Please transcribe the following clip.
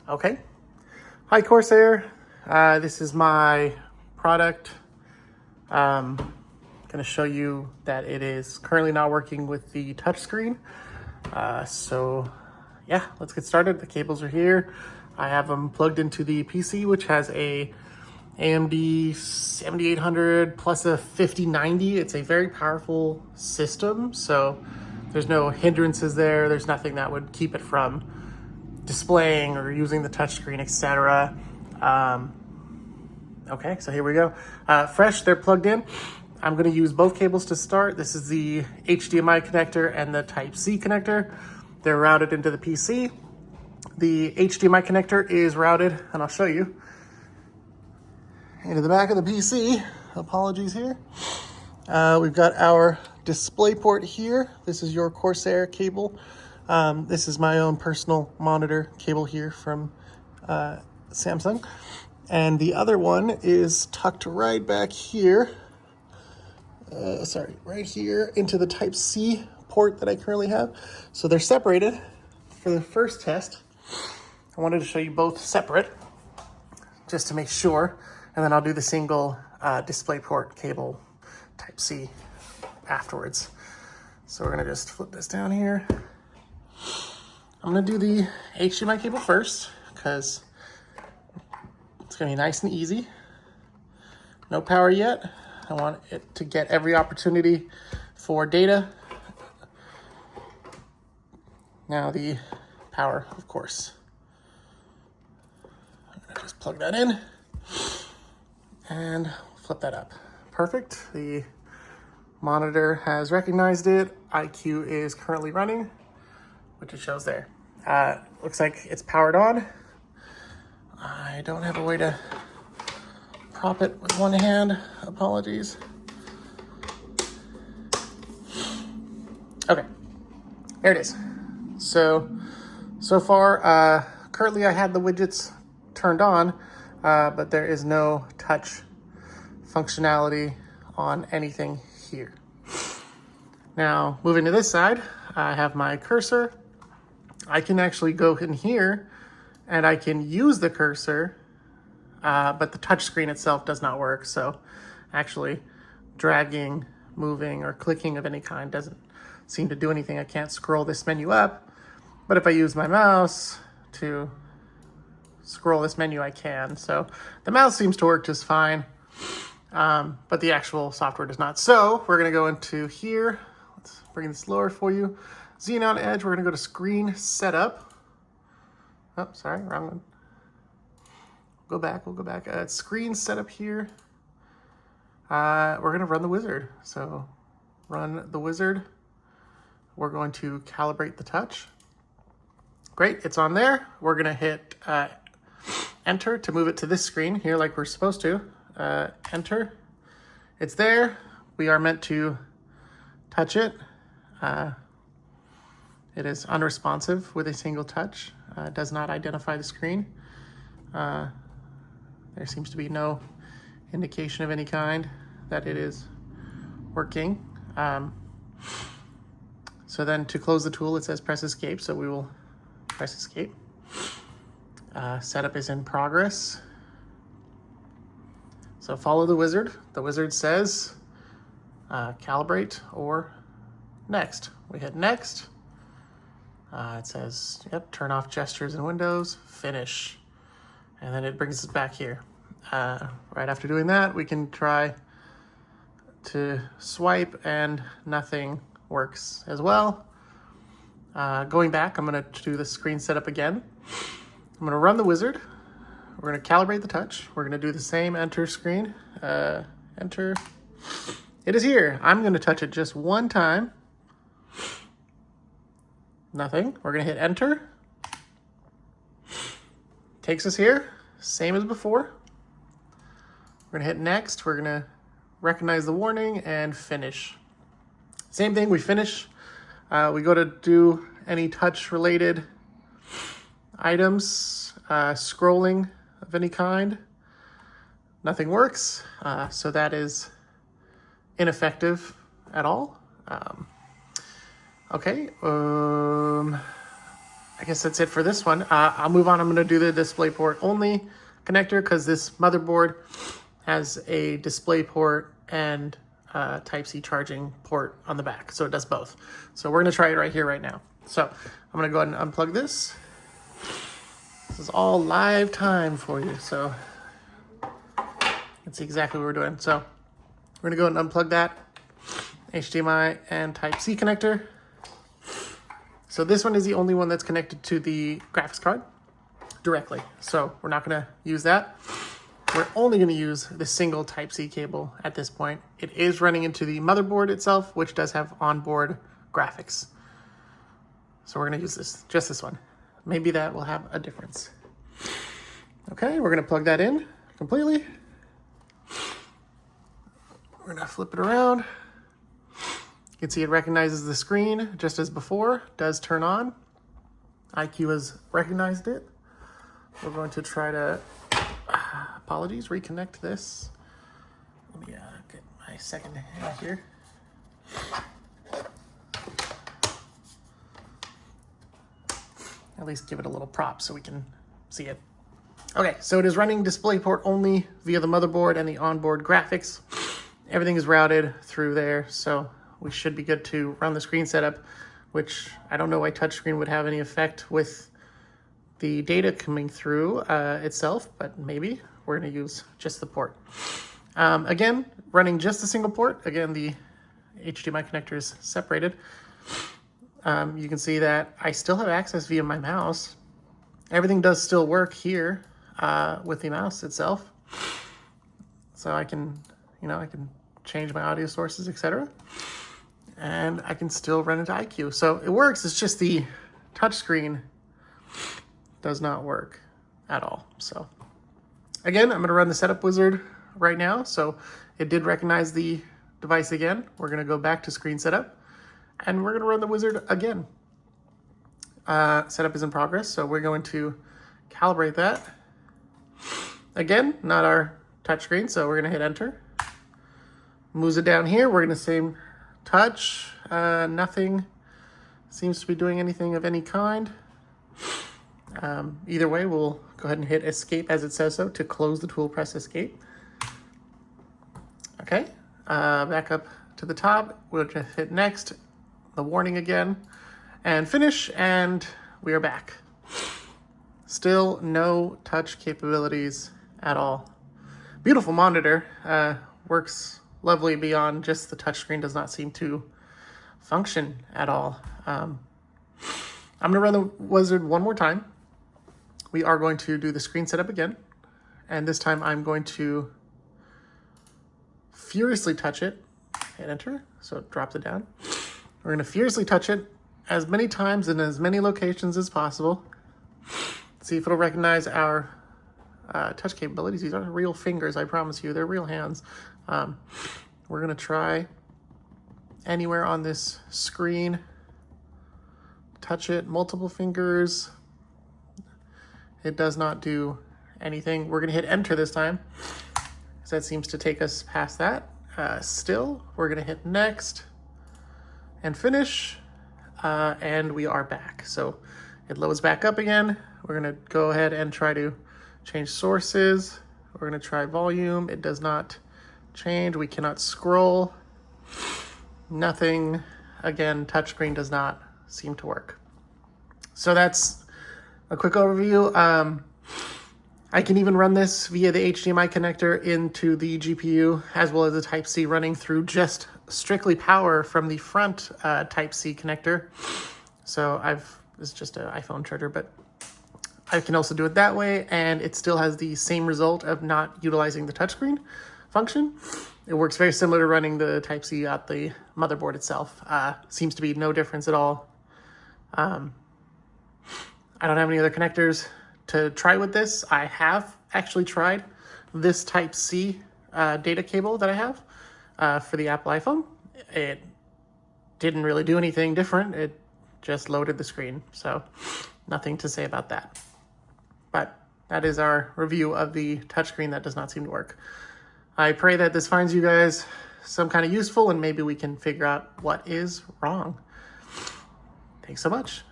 Okay. Hi, Corsair. This is my product. Going to show you that it is currently not working with the touchscreen. So yeah, let's get started. The cables are here. I have them plugged into the PC, which has a AMD 7800 plus a 5090. It's a very powerful system, so there's no hindrances there. There's nothing that would keep it from displaying or using the touchscreen, etc. Okay, so here we go. Fresh, they're plugged in. I'm going to use both cables to start. This is the HDMI connector and the Type-C connector. They're routed into the PC. The HDMI connector is routed, and I'll show you, into the back of the PC. Apologies here. We've got our display port here. This is your Corsair cable. This is my own personal monitor cable here from Samsung. And the other one is tucked right back here. Right here into the Type-C port that I currently have. So they're separated for the first test. I wanted to show you both separate just to make sure. And then I'll do the single display port cable Type-C afterwards. So we're gonna just flip this down here. I'm gonna do the HDMI cable first because it's gonna be nice and easy. No power yet. I want it to get every opportunity for data. Now the power, of course. I'm gonna just plug that in and flip that up. Perfect. The monitor has recognized it. IQ is currently running, which it shows there. Looks like it's powered on. I don't have a way to prop it with one hand. Apologies. Okay, there it is. So far, currently I had the widgets turned on, but there is no touch functionality on anything here. Now, moving to this side, I have my cursor. I can actually go in here and I can use the cursor, but the touch screen itself does not work. So actually dragging, moving, or clicking of any kind doesn't seem to do anything. I can't scroll this menu up, but if I use my mouse to scroll this menu, I can. So the mouse seems to work just fine, but the actual software does not. So we're gonna go into here. Let's bring this lower for you. Xeneon Edge, we're gonna go to Screen Setup. Oh, sorry, wrong one. We'll go back. It's Screen Setup here. We're gonna run the wizard. So run the wizard. We're going to calibrate the touch. Great, it's on there. We're gonna hit enter to move it to this screen here like we're supposed to. Enter, it's there. We are meant to touch it. It is unresponsive with a single touch. Does not identify the screen. There seems to be no indication of any kind that it is working. So then to close the tool, it says press escape. So we will press escape. Setup is in progress. So follow the wizard. The wizard says calibrate or next. We hit next. It says, yep, turn off gestures and windows, finish. And then it brings us back here. Right after doing that, we can try to swipe and nothing works as well. Going back, I'm gonna do the screen setup again. I'm gonna run the wizard. We're gonna calibrate the touch. We're gonna do the same enter screen. Enter. It is here. I'm gonna touch it just one time. Nothing. We're gonna hit enter. Takes us here, same as before. We're gonna hit next. We're gonna recognize the warning and finish. Same thing, we finish. We go to do any touch related items, scrolling of any kind. Nothing works, so that is ineffective at all. Okay, I guess that's it for this one. I'll move on. I'm going to do the DisplayPort only connector because this motherboard has a DisplayPort and Type-C charging port on the back. So it does both. So we're going to try it right here, right now. So I'm going to go ahead and unplug this. This is all live time for you. So you can see exactly what we're doing. So we're going to go ahead and unplug that HDMI and Type-C connector. So this one is the only one that's connected to the graphics card directly. So we're not going to use that. We're only going to use the single Type-C cable at this point. It is running into the motherboard itself, which does have onboard graphics. So we're going to use this, just this one. Maybe that will have a difference. Okay, we're going to plug that in completely. We're going to flip it around. You can see it recognizes the screen just as before, does turn on. iCUE has recognized it. We're going to try to, apologies, reconnect this. Let me get my second hand here. At least give it a little prop so we can see it. Okay, so it is running DisplayPort only via the motherboard and the onboard graphics. Everything is routed through there, so we should be good to run the screen setup, which I don't know why touchscreen would have any effect with the data coming through itself, but maybe we're going to use just the port. Again, running just a single port. Again, the HDMI connector is separated. You can see that I still have access via my mouse. Everything does still work here with the mouse itself. So I can, I can change my audio sources, etc. And I can still run into iCUE. So it works, it's just the touchscreen does not work at all. So again, I'm gonna run the setup wizard right now. So it did recognize the device again. We're gonna go back to screen setup and we're gonna run the wizard again. Setup is in progress, so we're going to calibrate that. Again, not our touchscreen, so we're gonna hit enter. Moves it down here, we're gonna same touch, nothing seems to be doing anything of any kind. Either way, we'll go ahead and hit escape as it says so to close the tool, press escape. Okay, back up to the top, we'll just hit next, the warning again, and finish, and we are back. Still no touch capabilities at all. Beautiful monitor, works lovely beyond just the touchscreen does not seem to function at all. I'm gonna run the wizard one more time. We are going to do the screen setup again. And this time I'm going to furiously touch it, hit enter, so it drops it down. We're gonna furiously touch it as many times in as many locations as possible. See if it'll recognize our touch capabilities. These aren't real fingers, I promise you, they're real hands. We're gonna try anywhere on this screen, touch it, multiple fingers. It does not do anything. We're gonna hit enter this time, because that seems to take us past that. Still, we're gonna hit next and finish, and we are back. So it loads back up again. We're gonna go ahead and try to change sources. We're gonna try volume. It does not change. We cannot scroll. Nothing. Again, touchscreen does not seem to work. So that's a quick overview. I can even run this via the HDMI connector into the GPU, as well as the Type-C running through just strictly power from the front Type-C connector. So it's just an iPhone charger, but I can also do it that way, and it still has the same result of not utilizing the touchscreen function. It works very similar to running the Type-C at the motherboard itself. Seems to be no difference at all. I don't have any other connectors to try with this. I have actually tried this Type-C data cable that I have for the Apple iPhone. It didn't really do anything different. It just loaded the screen. So nothing to say about that. But that is our review of the touchscreen that does not seem to work. I pray that this finds you guys some kind of useful, and maybe we can figure out what is wrong. Thanks so much.